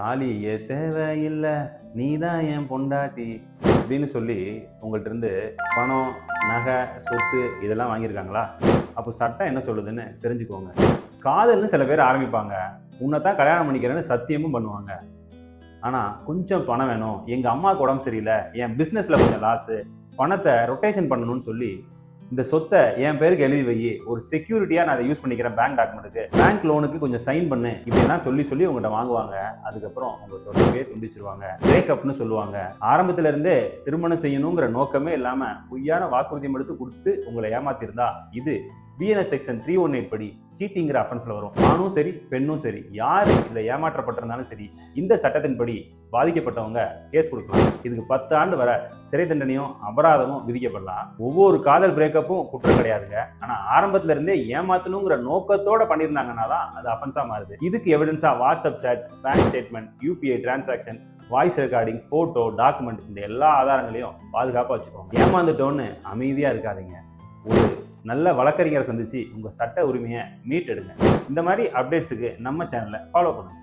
தாலியே தேவையில்லை நீதான் என் பொண்டாட்டி அப்படின்னு சொல்லி உங்கள்கிட்ட இருந்து பணம், நகை, சொத்து இதெல்லாம் வாங்கியிருக்காங்களா? அப்போ சட்டம் என்ன சொல்லுதுன்னு தெரிஞ்சுக்கோங்க. காதல்னு சில பேர் ஆரம்பிப்பாங்க, உன்னை தான் கல்யாணம் பண்ணிக்கிறேன்னு சத்தியமும் பண்ணுவாங்க. ஆனால் கொஞ்சம் பணம் வேணும், எங்கள் அம்மாவுக்கு உடம்பு சரியில்லை, என் பிஸ்னஸில் கொஞ்சம் லாஸு, பணத்தை ரொட்டேஷன் பண்ணணும்னு சொல்லி இந்த சொத்தை என் பேருக்கு எழுதி வை, ஒரு செக்யூரிட்டியாக நான் அதை யூஸ் பண்ணிக்கிறேன், பேங்க் டாக்குமெண்ட்டுக்கு, பேங்க் லோனுக்கு கொஞ்சம் சைன் பண்ணு, இப்படிலாம் சொல்லி உங்கள்கிட்ட வாங்குவாங்க. அதுக்கப்புறம் உங்களை தொடர்பே துண்டிச்சிருவாங்க, பிரேக்கப்னு சொல்லுவாங்க. ஆரம்பத்துல இருந்தே திருமணம் செய்யணுங்கிற நோக்கமே இல்லாமல் பொய்யான வாக்குறுதியம் எடுத்து கொடுத்து உங்களை ஏமாத்திருந்தா இது பிஎன்எஸ் செக்ஷன் 318 படி சீட்டிங்கிற அஃபென்ஸ்ல வரும். ஆணும் சரி பெண்ணும் சரி யார் இதில் ஏமாற்றப்பட்டிருந்தாலும் சரி இந்த சட்டத்தின்படி பாதிக்கப்பட்டவங்க கேஸ் கொடுக்கலாம். இதுக்கு 10 ஆண்டு வரை சிறை தண்டனையும் அபராதமும் விதிக்கப்படலாம். ஒவ்வொரு காதல் பிரேக்கப்பும் குற்றம் கிடையாதுங்க. ஆனால் ஆரம்பத்துல இருந்தே ஏமாத்தணுங்கிற நோக்கத்தோட பண்ணியிருந்தாங்கன்னா தான் அது அஃபென்ஸா மாறுது. இதுக்கு எவிடன்ஸா WhatsApp chat, bank statement, UPI transaction, voice recording, photo, document, இந்த எல்லா ஆதாரங்களையும் பாதுகாப்பாக வச்சுக்கோங்க. ஏமாந்துட்டோன்னு அமைதியாக இருக்காதீங்க. ஒரு நல்ல வழக்கறிஞரை சந்திச்சு உங்கள் சட்ட உரிமையை மீட்டெடுங்க. இந்த மாதிரி அப்டேட்ஸுக்கு நம்ம சேனலை ஃபாலோ பண்ணுங்க.